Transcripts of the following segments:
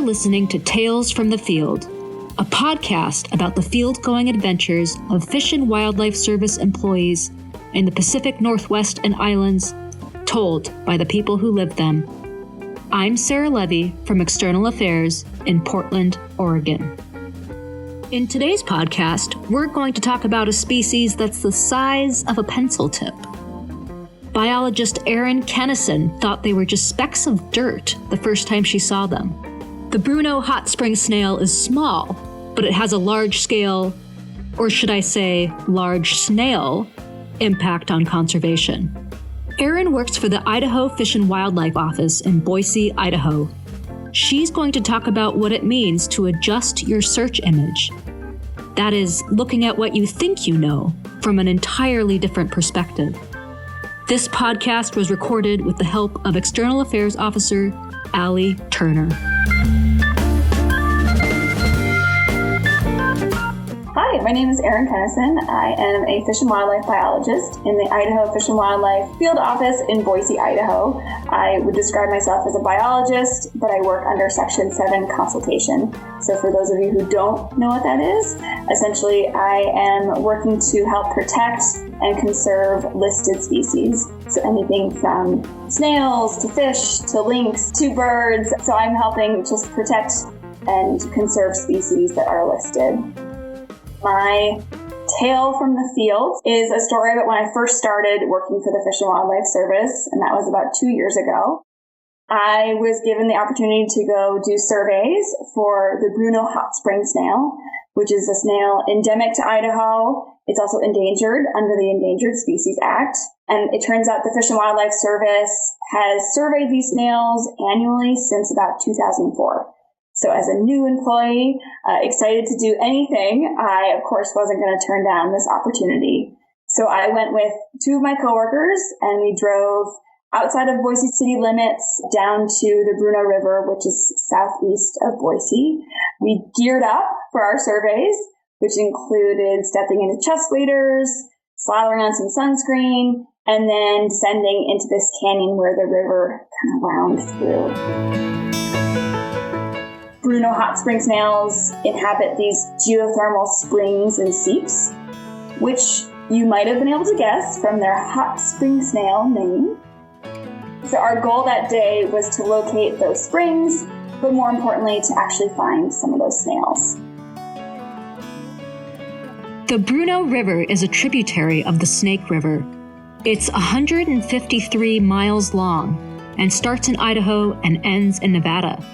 listening to Tales from the Field, a podcast about the field-going adventures of Fish and Wildlife Service employees in the Pacific Northwest and Islands, told by the people who live them. I'm Sarah Levy from External Affairs in Portland, Oregon. In today's podcast, we're going to talk about a species that's the size of a pencil tip. Biologist Erin Kenison thought they were just specks of dirt the first time she saw them. The Bruneau hot spring snail is small, but it has a large-scale, or should I say large-snail, impact on conservation. Erin works for the Idaho Fish and Wildlife Office in Boise, Idaho. She's going to talk about what it means to adjust your search image. That is, looking at what you think you know from an entirely different perspective. This podcast was recorded with the help of External Affairs Officer Allie Turner. Hi, my name is Erin Kenison. I am a fish and wildlife biologist in the Idaho Fish and Wildlife Field Office in Boise, Idaho. I would describe myself as a biologist, but I work under Section 7 consultation. So for those of you who don't know what that is, essentially I am working to help protect and conserve listed species. So anything from snails to fish to lynx to birds. So I'm helping just protect and conserve species that are listed. My tale from the field is a story about when I first started working for the Fish and Wildlife Service, and that was about 2 years ago. I was given the opportunity to go do surveys for the Bruneau hot spring snail, which is a snail endemic to Idaho. It's also endangered under the Endangered Species Act. And it turns out the Fish and Wildlife Service has surveyed these snails annually since about 2004. So as a new employee, excited to do anything, I, of course, wasn't going to turn down this opportunity. So I went with two of my coworkers, and we drove outside of Boise city limits down to the Bruneau River, which is southeast of Boise. We geared up for our surveys, which included stepping into chest waders, slathering on some sunscreen, and then descending into this canyon where the river kind of wound through. Bruneau hot spring snails inhabit these geothermal springs and seeps, which you might have been able to guess from their hot spring snail name. So our goal that day was to locate those springs, but more importantly, to actually find some of those snails. The Bruneau River is a tributary of the Snake River. It's 153 miles long and starts in Idaho and ends in Nevada.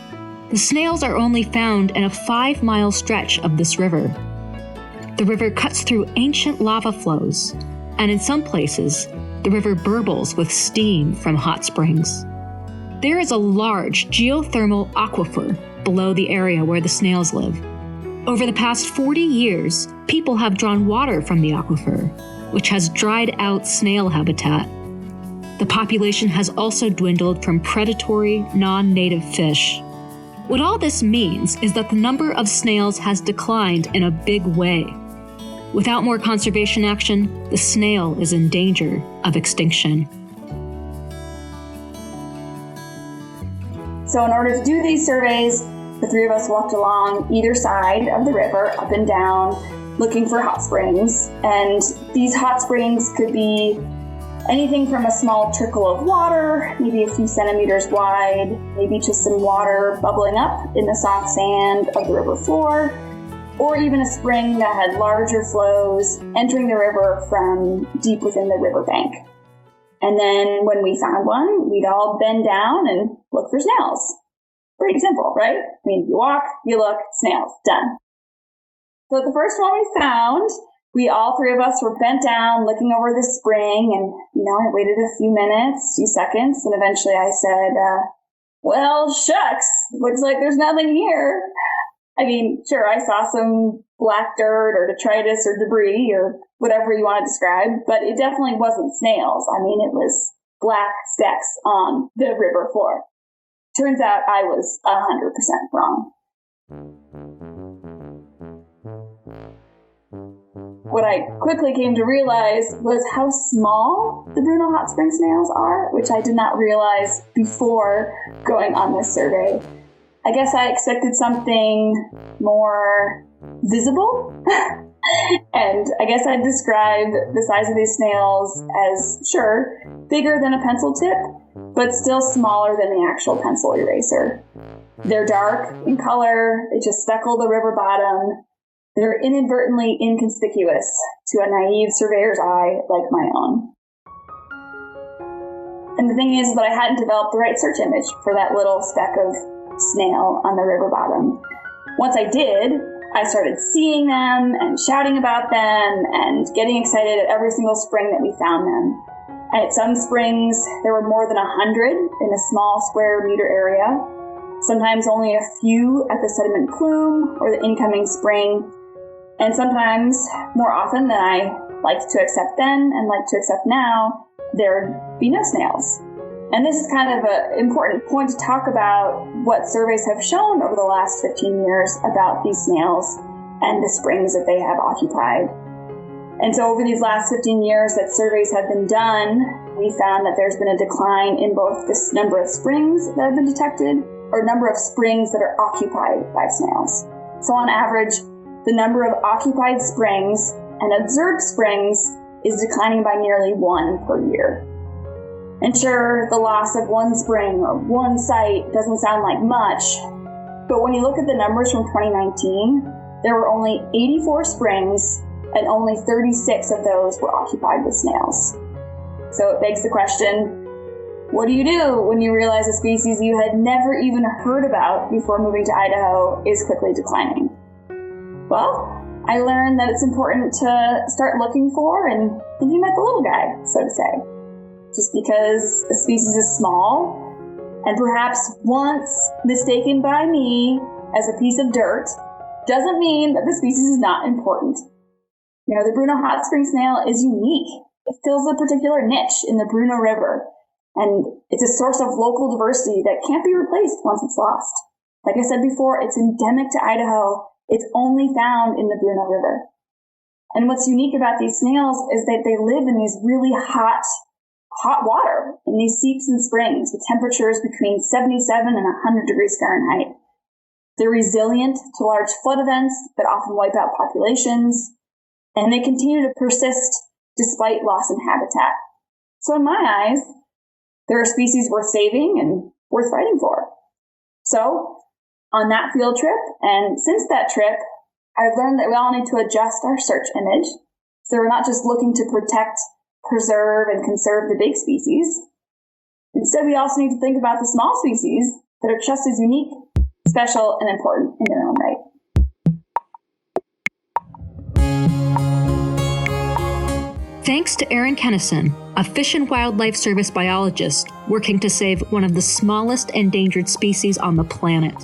The snails are only found in a 5-mile stretch of this river. The river cuts through ancient lava flows, and in some places, the river burbles with steam from hot springs. There is a large geothermal aquifer below the area where the snails live. Over the past 40 years, people have drawn water from the aquifer, which has dried out snail habitat. The population has also dwindled from predatory, non-native fish. What all this means is that the number of snails has declined in a big way. Without more conservation action, the snail is in danger of extinction. So in order to do these surveys, the three of us walked along either side of the river, up and down, looking for hot springs. And these hot springs could be anything from a small trickle of water, maybe a few centimeters wide, maybe just some water bubbling up in the soft sand of the river floor, or even a spring that had larger flows entering the river from deep within the riverbank. And then when we found one, we'd all bend down and look for snails. Pretty simple, right? I mean, you walk, you look, snails, done. So the first one we found, all three of us were bent down, looking over the spring, and, I waited a few minutes, few seconds, and eventually I said, well, shucks, looks like there's nothing here. I mean, sure, I saw some black dirt or detritus or debris or whatever you want to describe, but it definitely wasn't snails. I mean, it was black specks on the river floor. Turns out I was 100% wrong. What I quickly came to realize was how small the Bruneau hot spring snails are, which I did not realize before going on this survey. I guess I expected something more visible. And I guess I'd describe the size of these snails as, sure, bigger than a pencil tip, but still smaller than the actual pencil eraser. They're dark in color, they just speckle the river bottom. They're inadvertently inconspicuous to a naive surveyor's eye like my own. And the thing is that I hadn't developed the right search image for that little speck of snail on the river bottom. Once I did, I started seeing them and shouting about them and getting excited at every single spring that we found them. And at some springs, there were more than 100 in a small square meter area. Sometimes only a few at the sediment plume or the incoming spring. And sometimes, more often than I liked to accept then and like to accept now, there'd be no snails. And this is kind of an important point to talk about what surveys have shown over the last 15 years about these snails and the springs that they have occupied. And so over these last 15 years that surveys have been done, we found that there's been a decline in both the number of springs that have been detected or number of springs that are occupied by snails. So on average, the number of occupied springs and observed springs is declining by nearly 1 per year. And sure, the loss of one spring or one site doesn't sound like much, but when you look at the numbers from 2019, there were only 84 springs and only 36 of those were occupied with snails. So it begs the question, what do you do when you realize a species you had never even heard about before moving to Idaho is quickly declining? Well, I learned that it's important to start looking for and thinking about the little guy, so to say. Just because a species is small, and perhaps once mistaken by me as a piece of dirt, doesn't mean that the species is not important. You know, the Bruneau hot spring snail is unique. It fills a particular niche in the Bruneau River, and it's a source of local diversity that can't be replaced once it's lost. Like I said before, it's endemic to Idaho. It's only found in the Bruneau River. And what's unique about these snails is that they live in these really hot water in these seeps and springs with temperatures between 77 and 100 degrees Fahrenheit. They're resilient to large flood events that often wipe out populations, and they continue to persist despite loss in habitat. So in my eyes, they're a species worth saving and worth fighting for. So on that field trip, and since that trip, I've learned that we all need to adjust our search image. So we're not just looking to protect, preserve, and conserve the big species. Instead, we also need to think about the small species that are just as unique, special, and important in their own right. Thanks to Erin Kenison, a Fish and Wildlife Service biologist working to save one of the smallest endangered species on the planet.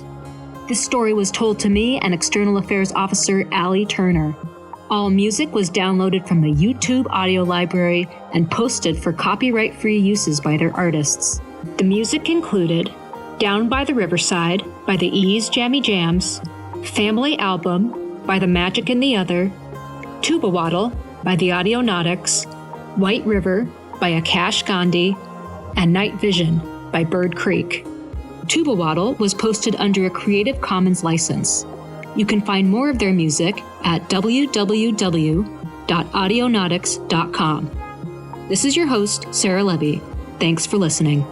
This story was told to me and External Affairs Officer Allie Turner. All music was downloaded from the YouTube audio library and posted for copyright-free uses by their artists. The music included Down by the Riverside by the E's Jammy Jams, Family Album by The Magic and the Other, Tuba Waddle by the Audionautics, White River by Akash Gandhi, and Night Vision by Bird Creek. Tuba Waddle was posted under a Creative Commons license. You can find more of their music at www.audionautics.com. This is your host, Sarah Levy. Thanks for listening.